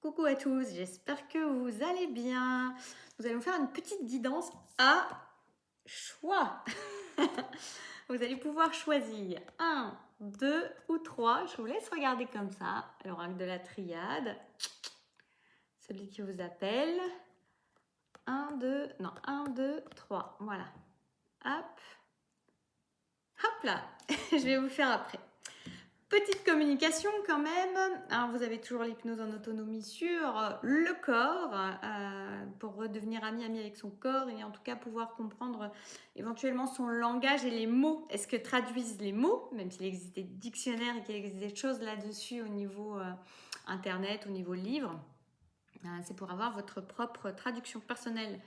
Coucou à tous, j'espère que vous allez bien. Nous allons faire une petite guidance à choix. Vous allez pouvoir choisir un, deux ou trois. Je vous laisse regarder comme ça. L'oracle de la triade. Celui qui vous appelle. Un, deux, non, un, deux, trois. Voilà. Hop. Hop là. Je vais vous faire après. Petite communication quand même. Alors, vous avez toujours l'hypnose en autonomie sur le corps pour redevenir ami avec son corps et en tout cas pouvoir comprendre éventuellement son langage et les mots. Est-ce que traduisent les mots, même s'il existe des dictionnaires et qu'il existe des choses là-dessus au niveau internet, au niveau livre. C'est pour avoir votre propre traduction personnelle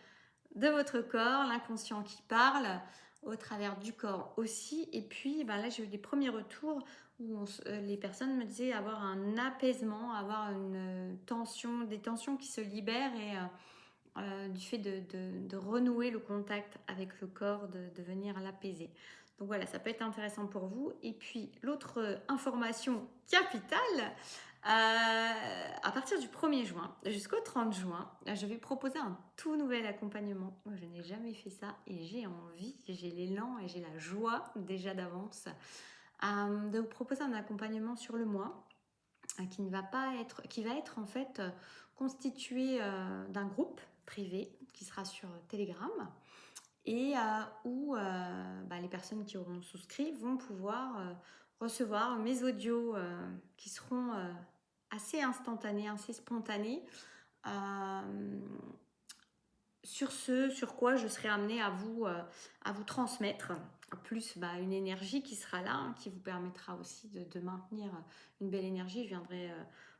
de votre corps, l'inconscient qui parle au travers du corps aussi. Et puis là, j'ai eu des premiers retours où les personnes me disaient avoir un apaisement, avoir une tension, des tensions qui se libèrent et du fait de renouer le contact avec le corps, de venir l'apaiser. Donc voilà, ça peut être intéressant pour vous. Et puis l'autre information capitale, à partir du 1er juin jusqu'au 30 juin, je vais proposer un tout nouvel accompagnement. Moi, je n'ai jamais fait ça et j'ai envie, j'ai l'élan et j'ai la joie déjà d'avance de vous proposer un accompagnement sur le mois qui va être en fait constitué d'un groupe privé qui sera sur Telegram et où les personnes qui auront souscrit vont pouvoir recevoir mes audios qui seront assez instantanés, assez spontanés sur ce sur quoi je serai amenée à vous transmettre, plus une énergie qui sera là, qui vous permettra aussi de maintenir une belle énergie. Je viendrai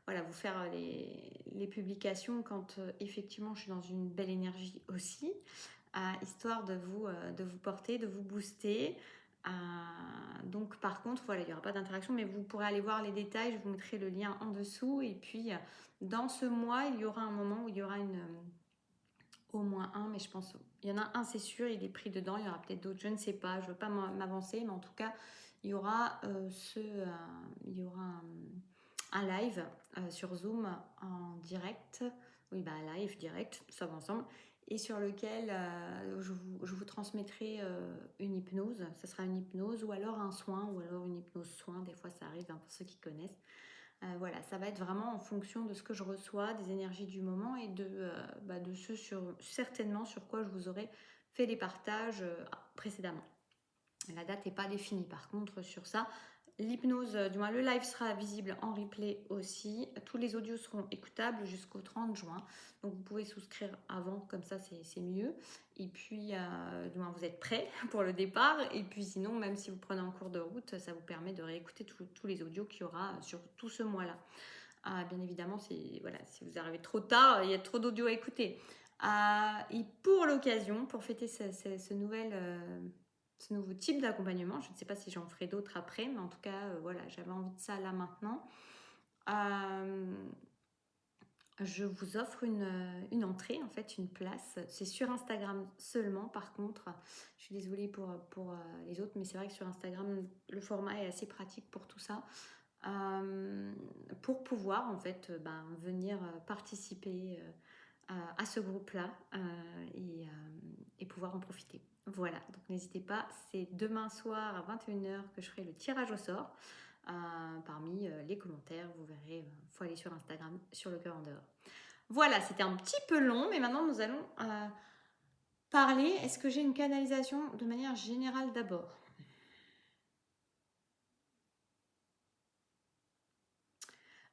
vous faire les publications quand effectivement je suis dans une belle énergie aussi, histoire de vous porter, de vous booster. Donc par contre, il n'y aura pas d'interaction, mais vous pourrez aller voir les détails, je vous mettrai le lien en dessous. Et puis dans ce mois, il y aura un moment où il y aura au moins un, mais je pense il y en a un, c'est sûr, il est pris dedans. Il y aura peut-être d'autres, je ne sais pas, je ne veux pas m'avancer, mais en tout cas, il y aura il y aura un live sur Zoom en direct. Oui, live direct, ça va ensemble, et sur lequel je vous transmettrai une hypnose. Ça sera une hypnose ou alors un soin, ou alors une hypnose soin. Des fois, ça arrive pour ceux qui connaissent. Voilà, ça va être vraiment en fonction de ce que je reçois, des énergies du moment et de ce certainement sur quoi je vous aurais fait les partages précédemment. La date n'est pas définie par contre sur ça. L'hypnose, du moins le live sera visible en replay aussi. Tous les audios seront écoutables jusqu'au 30 juin. Donc vous pouvez souscrire avant, comme ça c'est mieux. Et puis, du moins vous êtes prêts pour le départ. Et puis sinon, même si vous prenez en cours de route, ça vous permet de réécouter tous les audios qu'il y aura sur tout ce mois-là. Bien évidemment, si vous arrivez trop tard, il y a trop d'audio à écouter. Et pour l'occasion, pour fêter ce nouveau type d'accompagnement, je ne sais pas si j'en ferai d'autres après, mais en tout cas, j'avais envie de ça là maintenant. Je vous offre une entrée, en fait, une place. C'est sur Instagram seulement, par contre. Je suis désolée pour les autres, mais c'est vrai que sur Instagram, le format est assez pratique pour tout ça. Pour pouvoir, en fait, venir participer à ce groupe-là et pouvoir en profiter. Voilà, donc n'hésitez pas, c'est demain soir à 21h que je ferai le tirage au sort. Parmi les commentaires, vous verrez, il faut aller sur Instagram, sur le cœur en dehors. Voilà, c'était un petit peu long, mais maintenant nous allons parler. Est-ce que j'ai une canalisation de manière générale d'abord?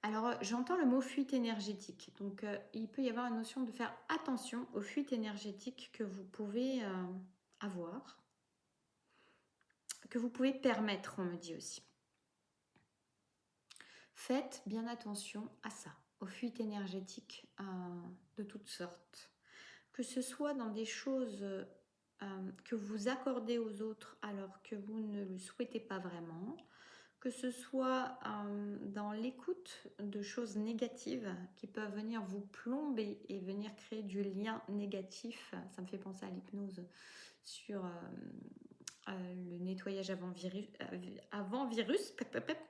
Alors, j'entends le mot fuite énergétique. Donc, il peut y avoir une notion de faire attention aux fuites énergétiques que vous pouvez avoir, que vous pouvez permettre, on me dit aussi. Faites bien attention à ça, aux fuites énergétiques de toutes sortes. Que ce soit dans des choses que vous accordez aux autres alors que vous ne le souhaitez pas vraiment, que ce soit dans l'écoute de choses négatives qui peuvent venir vous plomber et venir créer du lien négatif. Ça me fait penser à l'hypnose sur le nettoyage avant virus,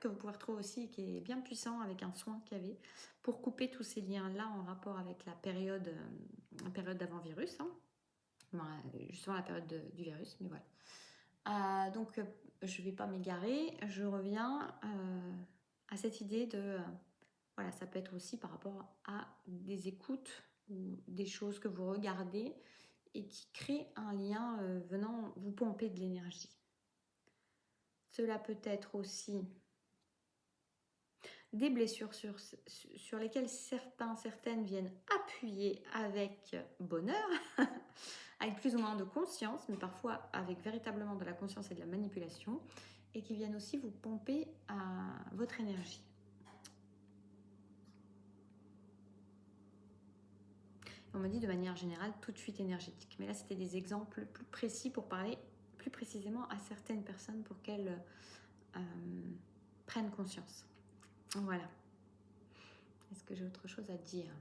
que vous pouvez retrouver aussi, qui est bien puissant avec un soin qu'il y avait pour couper tous ces liens-là en rapport avec la période d'avant virus. Hein. Justement la période du virus, mais voilà. Donc, je ne vais pas m'égarer, je reviens à cette idée de... voilà, ça peut être aussi par rapport à des écoutes ou des choses que vous regardez et qui créent un lien venant vous pomper de l'énergie. Cela peut être aussi des blessures sur lesquelles certaines viennent appuyer avec bonheur, avec plus ou moins de conscience, mais parfois avec véritablement de la conscience et de la manipulation, et qui viennent aussi vous pomper à votre énergie. On me dit de manière générale tout de suite énergétique. Mais là, c'était des exemples plus précis pour parler plus précisément à certaines personnes pour qu'elles prennent conscience. Voilà. Est-ce que j'ai autre chose à dire?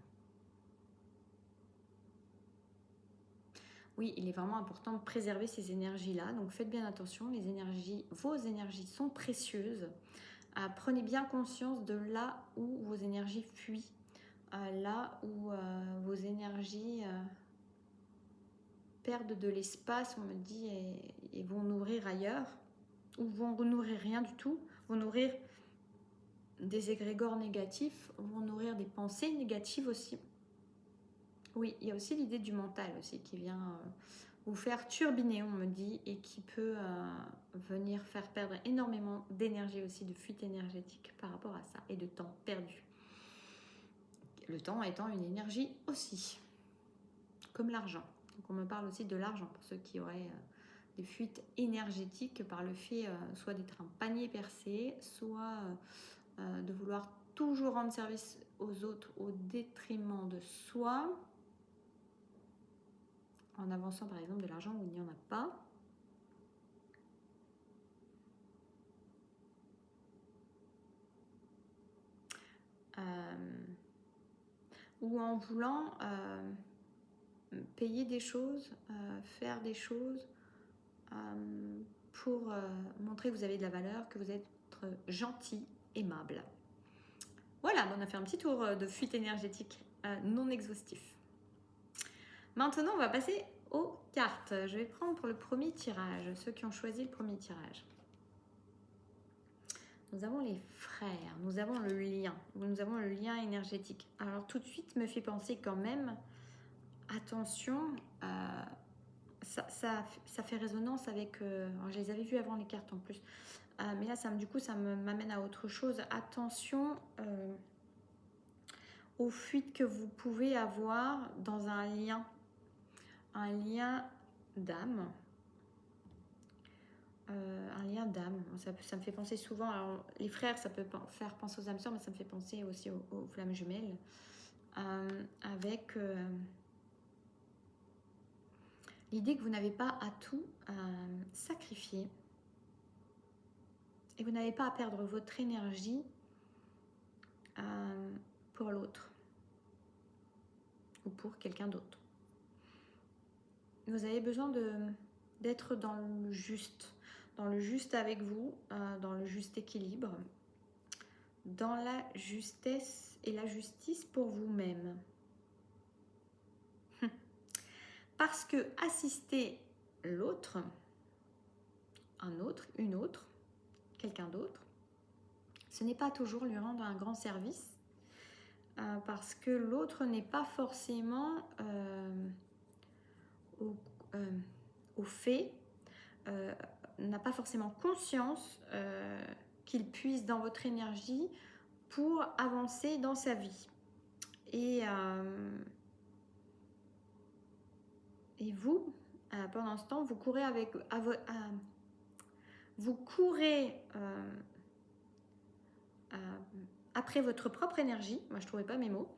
Oui, il est vraiment important de préserver ces énergies-là. Donc, faites bien attention. Vos énergies sont précieuses. Prenez bien conscience de là où vos énergies fuient. Là où vos énergies perdent de l'espace, on me dit, et vont nourrir ailleurs, ou vont nourrir rien du tout, vont nourrir des égrégores négatifs, vont nourrir des pensées négatives aussi. Oui, il y a aussi l'idée du mental aussi qui vient vous faire turbiner, on me dit, et qui peut venir faire perdre énormément d'énergie aussi, de fuite énergétique par rapport à ça, et de temps perdu. Le temps étant une énergie aussi, comme l'argent. Donc on me parle aussi de l'argent pour ceux qui auraient des fuites énergétiques par le fait soit d'être un panier percé, soit de vouloir toujours rendre service aux autres au détriment de soi, en avançant par exemple de l'argent où il n'y en a pas. Ou en voulant payer des choses, faire des choses pour montrer que vous avez de la valeur, que vous êtes gentil, aimable. Voilà, on a fait un petit tour de fuite énergétique non exhaustif. Maintenant, on va passer aux cartes. Je vais prendre pour le premier tirage, ceux qui ont choisi le premier tirage. Nous avons les frères, nous avons le lien énergétique. Alors tout de suite me fait penser quand même, attention, ça fait résonance avec, je les avais vus avant les cartes en plus, mais là du coup ça m'amène à autre chose. Attention aux fuites que vous pouvez avoir dans un lien d'âme. Un lien d'âme, ça me fait penser souvent, alors les frères ça peut faire penser aux âmes sœurs, mais ça me fait penser aussi aux flammes jumelles, avec l'idée que vous n'avez pas à tout sacrifier et vous n'avez pas à perdre votre énergie pour l'autre ou pour quelqu'un d'autre. Vous avez besoin d'être dans le juste avec vous, dans le juste équilibre, dans la justesse et la justice pour vous-même. Parce que assister l'autre, un autre, une autre, quelqu'un d'autre, ce n'est pas toujours lui rendre un grand service, parce que l'autre n'est pas forcément au fait, n'a pas forcément conscience qu'il puise dans votre énergie pour avancer dans sa vie. Et vous, pendant ce temps, vous courez après votre propre énergie, moi je ne trouvais pas mes mots,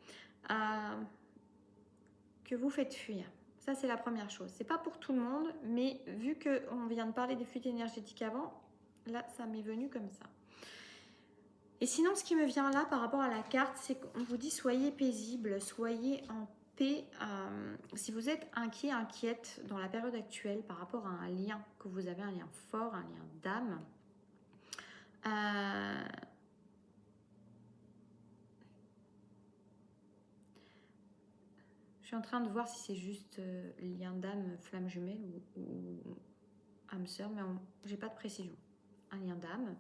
que vous faites fuir. Ça, c'est la première chose. C'est pas pour tout le monde, mais vu qu'on vient de parler des fuites énergétiques avant, là, ça m'est venu comme ça. Et sinon, ce qui me vient là par rapport à la carte, c'est qu'on vous dit soyez paisible, soyez en paix, si vous êtes inquiet, inquiète dans la période actuelle par rapport à un lien que vous avez, un lien fort, un lien d'âme, je suis en train de voir si c'est juste lien d'âme, flamme jumelle ou âme sœur, mais j'ai pas de précision. Un lien d'âme.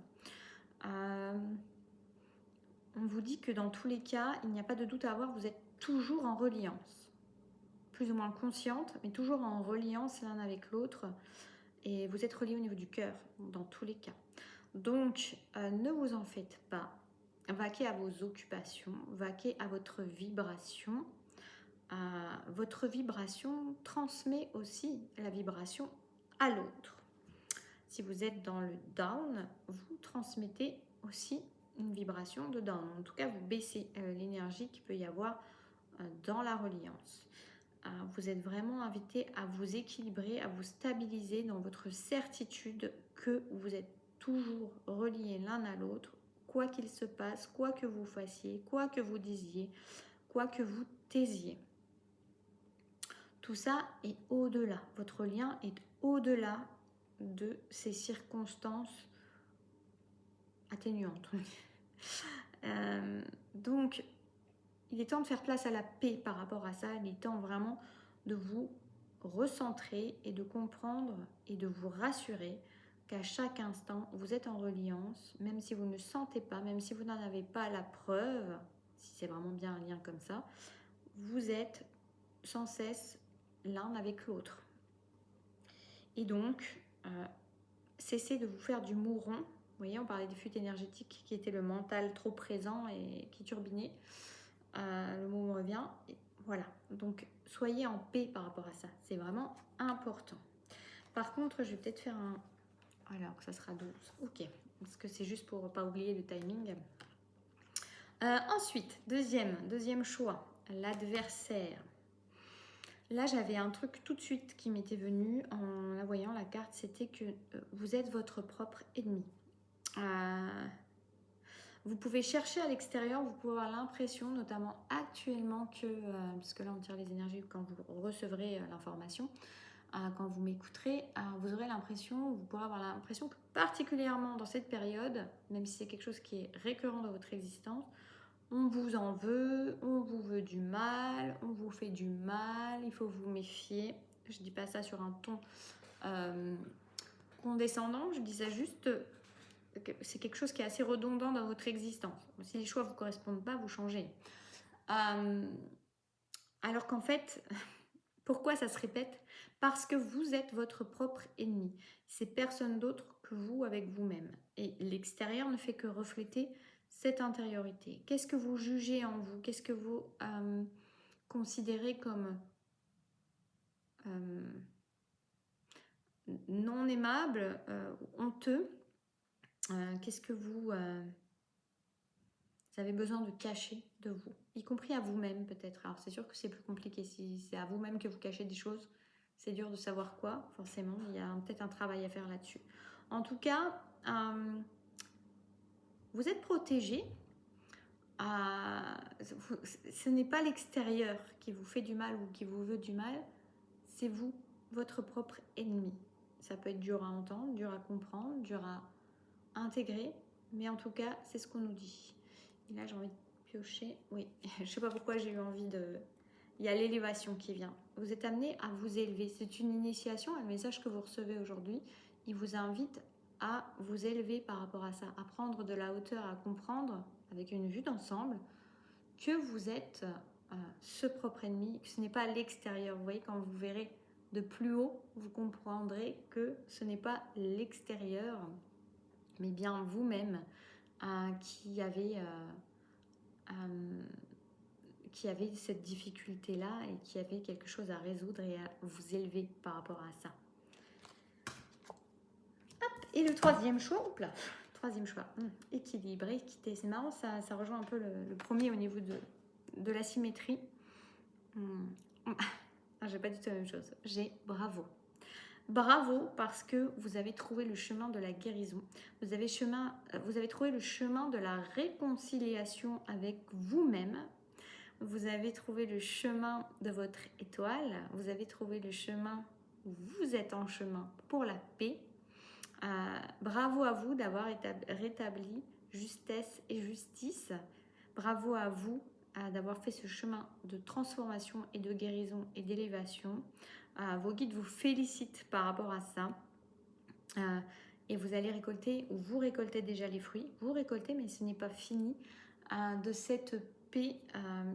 On vous dit que dans tous les cas, il n'y a pas de doute à avoir, vous êtes toujours en reliance. Plus ou moins consciente, mais toujours en reliance l'un avec l'autre. Et vous êtes reliés au niveau du cœur, dans tous les cas. Donc, ne vous en faites pas. Vaquez à vos occupations, vaquez à votre vibration. Votre vibration transmet aussi la vibration à l'autre. Si vous êtes dans le down, vous transmettez aussi une vibration de down. En tout cas, vous baissez l'énergie qu'il peut y avoir dans la reliance. Vous êtes vraiment invité à vous équilibrer, à vous stabiliser dans votre certitude que vous êtes toujours reliés l'un à l'autre, quoi qu'il se passe, quoi que vous fassiez, quoi que vous disiez, quoi que vous taisiez. Tout ça est au-delà. Votre lien est au-delà de ces circonstances atténuantes. Donc, il est temps de faire place à la paix par rapport à ça. Il est temps vraiment de vous recentrer et de comprendre et de vous rassurer qu'à chaque instant, vous êtes en reliance, même si vous ne sentez pas, même si vous n'en avez pas la preuve, si c'est vraiment bien un lien comme ça, vous êtes sans cesse l'un avec l'autre. Et donc, cessez de vous faire du mouron. Vous voyez, on parlait des fuites énergétiques qui étaient le mental trop présent et qui turbinait. Le mot me revient. Et voilà, donc soyez en paix par rapport à ça. C'est vraiment important. Par contre, je vais peut-être faire un... Alors, ça sera 12. Ok, parce que c'est juste pour ne pas oublier le timing. Ensuite, deuxième choix, l'adversaire. Là, j'avais un truc tout de suite qui m'était venu en la voyant, la carte, c'était que vous êtes votre propre ennemi. Vous pouvez chercher à l'extérieur, vous pouvez avoir l'impression, notamment actuellement, que, parce que là on tire les énergies quand vous recevrez l'information, quand vous m'écouterez, vous aurez l'impression, vous pourrez avoir l'impression que particulièrement dans cette période, même si c'est quelque chose qui est récurrent dans votre existence, on vous en veut, on vous veut du mal, on vous fait du mal, il faut vous méfier. Je ne dis pas ça sur un ton condescendant, je dis ça juste... C'est quelque chose qui est assez redondant dans votre existence. Si les choix ne vous correspondent pas, vous changez. Alors qu'en fait, pourquoi ça se répète? Parce que vous êtes votre propre ennemi. C'est personne d'autre que vous avec vous-même. Et l'extérieur ne fait que refléter cette intériorité. Qu'est-ce que vous jugez en vous? Qu'est-ce que vous considérez comme non aimable, honteux? Qu'est-ce que vous avez besoin de cacher de vous, y compris à vous-même peut-être. Alors c'est sûr que c'est plus compliqué, si c'est à vous-même que vous cachez des choses, c'est dur de savoir quoi, forcément, il y a peut-être un travail à faire là-dessus. En tout cas, vous êtes protégé. Ce n'est pas l'extérieur qui vous fait du mal ou qui vous veut du mal, c'est vous, votre propre ennemi. Ça peut être dur à entendre, dur à comprendre, dur à intégrer, mais en tout cas, c'est ce qu'on nous dit. Et là, j'ai envie de piocher. Oui, je ne sais pas pourquoi j'ai eu envie de... Il y a l'élévation qui vient. Vous êtes amené à vous élever. C'est une initiation, un message que vous recevez aujourd'hui. Il vous invite à vous élever par rapport à ça, à prendre de la hauteur, à comprendre, avec une vue d'ensemble, que vous êtes ce propre ennemi, que ce n'est pas l'extérieur. Vous voyez, quand vous verrez de plus haut, vous comprendrez que ce n'est pas l'extérieur, mais bien vous-même qui avez cette difficulté-là et qui avez quelque chose à résoudre et à vous élever par rapport à ça. Hop, et le troisième choix, équilibre, équité. C'est marrant, ça rejoint un peu le premier au niveau de la symétrie. J'ai pas du tout la même chose. J'ai bravo. Bravo parce que vous avez trouvé le chemin de la guérison. Vous avez trouvé le chemin de la réconciliation avec vous-même. vous avez trouvé le chemin de votre étoile, vous avez trouvé le chemin, vous êtes en chemin pour la paix. Bravo à vous d'avoir rétabli justesse et justice. Bravo à vous d'avoir fait ce chemin de transformation et de guérison et d'élévation. Vos guides vous félicitent par rapport à ça. Et vous allez récolter, ou vous récoltez déjà les fruits, vous récoltez, mais ce n'est pas fini, de cette paix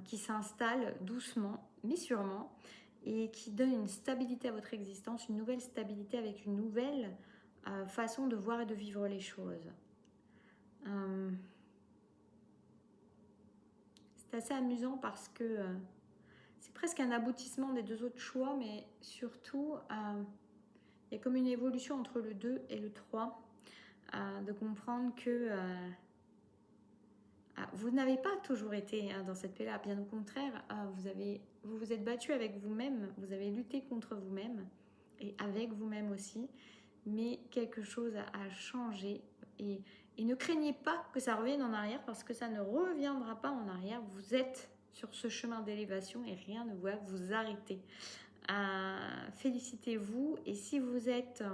qui s'installe doucement, mais sûrement, et qui donne une stabilité à votre existence, une nouvelle stabilité avec une nouvelle façon de voir et de vivre les choses. C'est assez amusant parce que c'est presque un aboutissement des deux autres choix, mais surtout, il y a comme une évolution entre le 2 et le 3, de comprendre que vous n'avez pas toujours été dans cette paix-là, bien au contraire, vous vous êtes battu avec vous-même, vous avez lutté contre vous-même et avec vous-même aussi, mais quelque chose a changé et ne craignez pas que ça revienne en arrière parce que ça ne reviendra pas en arrière. Vous êtes sur ce chemin d'élévation et rien ne va vous arrêter. Félicitez-vous et si vous êtes...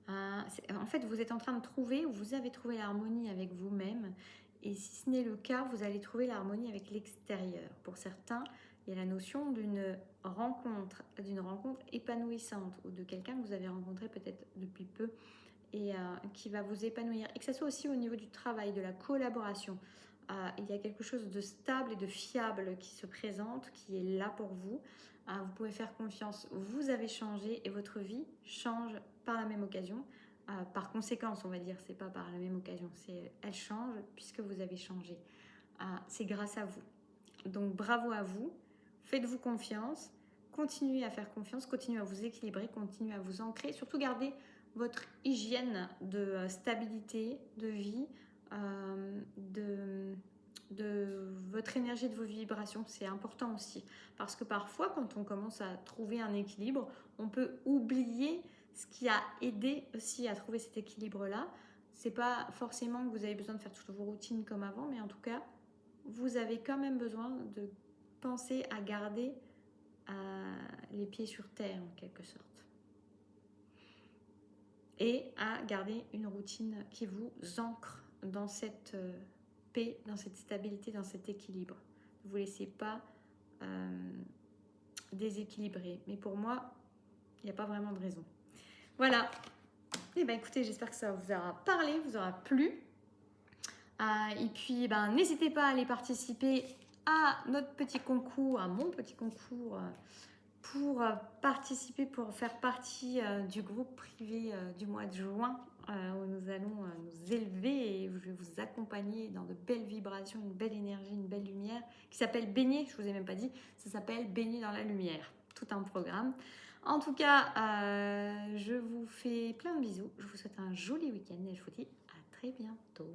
en fait, vous êtes en train de trouver ou vous avez trouvé l'harmonie avec vous-même. Et si ce n'est le cas, vous allez trouver l'harmonie avec l'extérieur. Pour certains, il y a la notion d'une rencontre épanouissante ou de quelqu'un que vous avez rencontré peut-être depuis peu et qui va vous épanouir. Et que ce soit aussi au niveau du travail, de la collaboration. Il y a quelque chose de stable et de fiable qui se présente, qui est là pour vous. Vous pouvez faire confiance, vous avez changé et votre vie change par la même occasion. Par conséquence, on va dire, c'est pas par la même occasion, elle change puisque vous avez changé. C'est grâce à vous. Donc bravo à vous, faites-vous confiance, continuez à faire confiance, continuez à vous équilibrer, continuez à vous ancrer, surtout gardez votre hygiène de stabilité, de vie, de votre énergie, de vos vibrations, c'est important aussi. Parce que parfois, quand on commence à trouver un équilibre, on peut oublier ce qui a aidé aussi à trouver cet équilibre-là. C'est pas forcément que vous avez besoin de faire toutes vos routines comme avant, mais en tout cas, vous avez quand même besoin de penser à garder les pieds sur terre en quelque sorte. Et à garder une routine qui vous ancre dans cette paix, dans cette stabilité, dans cet équilibre. Ne vous laissez pas déséquilibrer. Mais pour moi, il n'y a pas vraiment de raison. Voilà. Et bien écoutez, j'espère que ça vous aura parlé, vous aura plu. Et puis, n'hésitez pas à aller participer à notre petit concours, à mon petit concours, pour participer, pour faire partie du groupe privé du mois de juin, où nous allons nous élever et je vais vous accompagner dans de belles vibrations, une belle énergie, une belle lumière, qui s'appelle Baigner, je ne vous ai même pas dit, ça s'appelle Baigner dans la lumière, tout un programme. En tout cas, je vous fais plein de bisous, je vous souhaite un joli week-end et je vous dis à très bientôt.